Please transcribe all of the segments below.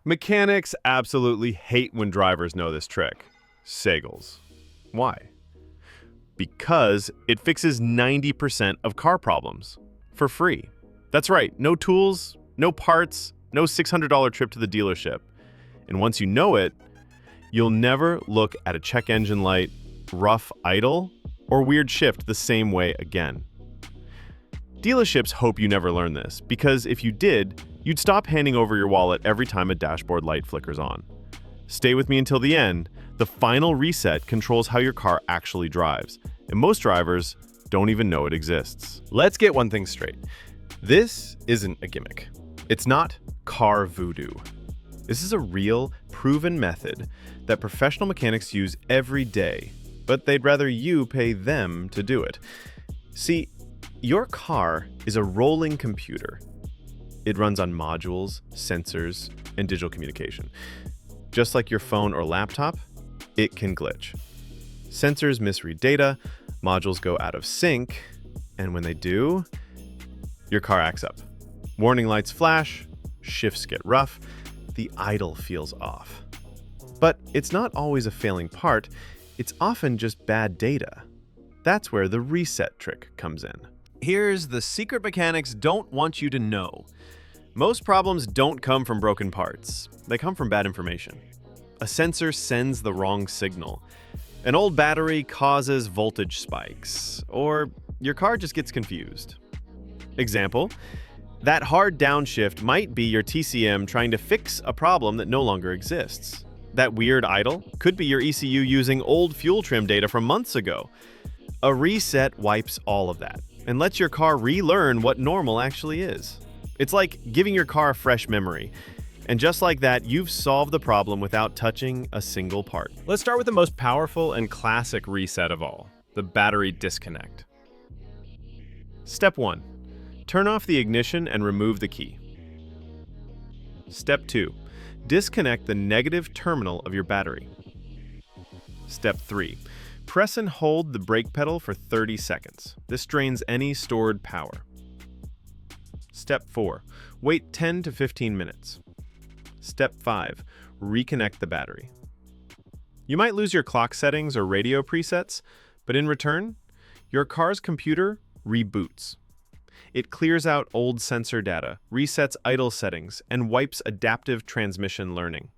Mechanics absolutely hate when drivers know this trick. Sagels. Why? Because it fixes 90% of car problems for free. That's right, no tools, no parts, no $600 trip to the dealership. And once you know it, you'll never look at a check engine light, rough idle, or weird shift the same way again. Dealerships hope you never learn this, because if you did, you'd stop handing over your wallet every time a dashboard light flickers on. Stay with me until the end. The final reset controls how your car actually drives, and most drivers don't even know it exists. Let's get one thing straight. This isn't a gimmick. It's not car voodoo. This is a real, proven method that professional mechanics use every day, but they'd rather you pay them to do it. See, your car is a rolling computer. It runs on modules, sensors, and digital communication. Just like your phone or laptop, it can glitch. Sensors misread data, modules go out of sync, and when they do, your car acts up. Warning lights flash, shifts get rough, the idle feels off. But it's not always a failing part, it's often just bad data. That's where the reset trick comes in. Here's the secret mechanics don't want you to know. Most problems don't come from broken parts. They come from bad information. A sensor sends the wrong signal. An old battery causes voltage spikes. Or your car just gets confused. Example, that hard downshift might be your TCM trying to fix a problem that no longer exists. That weird idle could be your ECU using old fuel trim data from months ago. A reset wipes all of that and lets your car relearn what normal actually is. It's like giving your car a fresh memory. And just like that, you've solved the problem without touching a single part. Let's start with the most powerful and classic reset of all, the battery disconnect. Step 1. Turn off the ignition and remove the key. Step 2. Disconnect the negative terminal of your battery. Step 3. Press and hold the brake pedal for 30 seconds. This drains any stored power. Step 4. Wait 10 to 15 minutes. Step 5. Reconnect the battery. You might lose your clock settings or radio presets, but in return, your car's computer reboots. It clears out old sensor data, resets idle settings, and wipes adaptive transmission learning.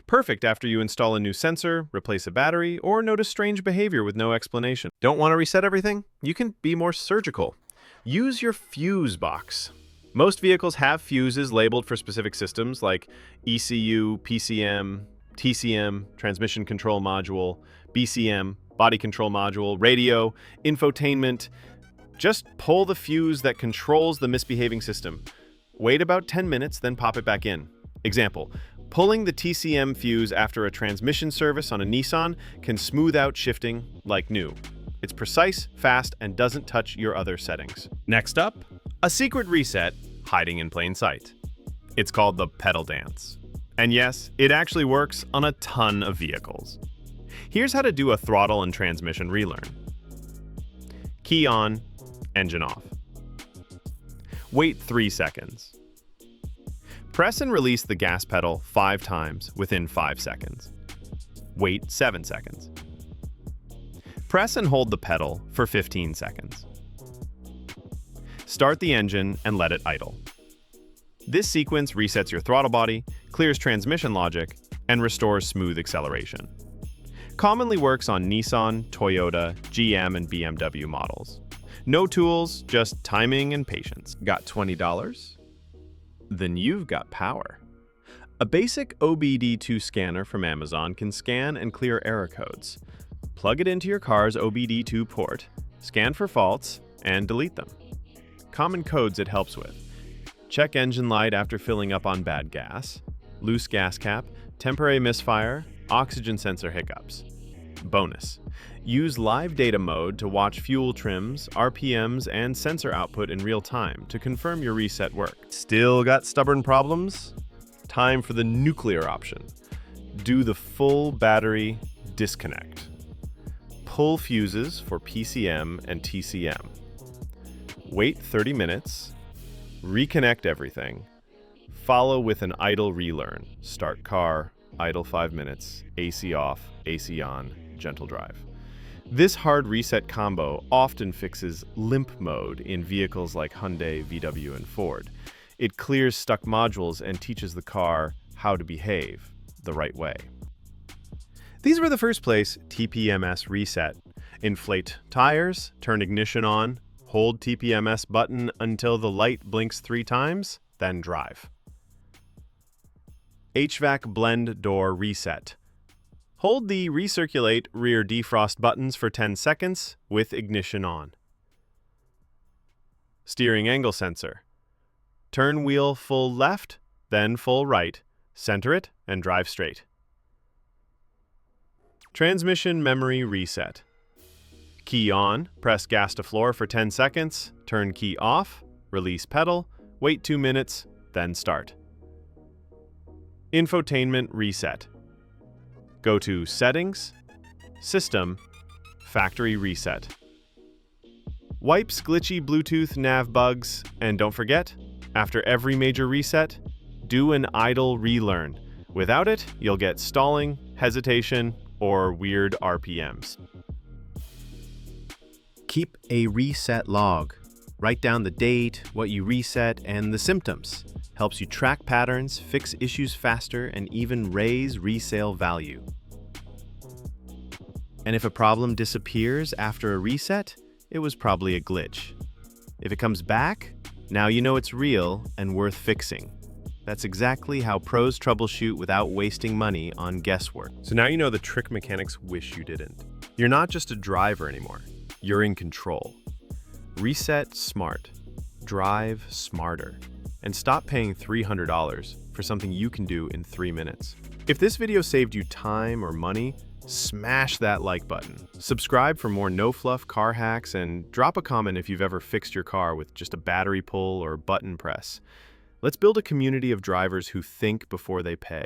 Perfect after you install a new sensor, replace a battery, or notice strange behavior with no explanation. Don't want to reset everything? You can be more surgical. Use your fuse box. Most vehicles have fuses labeled for specific systems like ECU, PCM, TCM, transmission control module, BCM, body control module, radio, infotainment. Just pull the fuse that controls the misbehaving system. Wait about 10 minutes, then pop it back in. Example, pulling the TCM fuse after a transmission service on a Nissan can smooth out shifting like new. It's precise, fast, and doesn't touch your other settings. Next up, a secret reset hiding in plain sight. It's called the pedal dance. And yes, it actually works on a ton of vehicles. Here's how to do a throttle and transmission relearn. Key on, engine off. Wait 3 seconds. Press and release the gas pedal 5 times within 5 seconds. Wait 7 seconds. Press and hold the pedal for 15 seconds. Start the engine and let it idle. This sequence resets your throttle body, clears transmission logic, and restores smooth acceleration. Commonly works on Nissan, Toyota, GM, and BMW models. No tools, just timing and patience. Got $20? Then you've got power. A basic OBD2 scanner from Amazon can scan and clear error codes. Plug it into your car's OBD2 port, scan for faults, and delete them. Common codes it helps with: check engine light after filling up on bad gas, loose gas cap, temporary misfire, oxygen sensor hiccups. Bonus: use live data mode to watch fuel trims, RPMs, and sensor output in real time to confirm your reset worked. Still got stubborn problems? Time for the nuclear option. Do the full battery disconnect. Pull fuses for PCM and TCM. Wait 30 minutes, reconnect everything, Follow with an idle relearn. Start car, idle 5 minutes, AC off, AC on, gentle drive. This hard reset combo often fixes limp mode in vehicles like Hyundai, VW, and Ford. It clears stuck modules and teaches the car how to behave the right way. These were the first place TPMS reset. Inflate tires, turn ignition on, hold TPMS button until the light blinks 3 times, then drive. HVAC blend door reset. Hold the recirculate rear defrost buttons for 10 seconds with ignition on. Steering angle sensor. Turn wheel full left, then full right, center it, and drive straight. Transmission memory reset. Key on, press gas to floor for 10 seconds, turn key off, release pedal, wait 2 minutes, then start. Infotainment reset. Go to Settings, System, Factory Reset. Wipes glitchy Bluetooth nav bugs, and don't forget, after every major reset, do an idle relearn. Without it, you'll get stalling, hesitation, or weird RPMs. Keep a reset log. Write down the date, what you reset, and the symptoms. Helps you track patterns, fix issues faster, and even raise resale value. And if a problem disappears after a reset, it was probably a glitch. If it comes back, now you know it's real and worth fixing. That's exactly how pros troubleshoot without wasting money on guesswork. So now you know the trick mechanics wish you didn't. You're not just a driver anymore. You're in control. Reset smart. Drive smarter. And stop paying $300 for something you can do in 3 minutes. If this video saved you time or money, smash that like button. Subscribe for more no-fluff car hacks, and drop a comment if you've ever fixed your car with just a battery pull or button press. Let's build a community of drivers who think before they pay.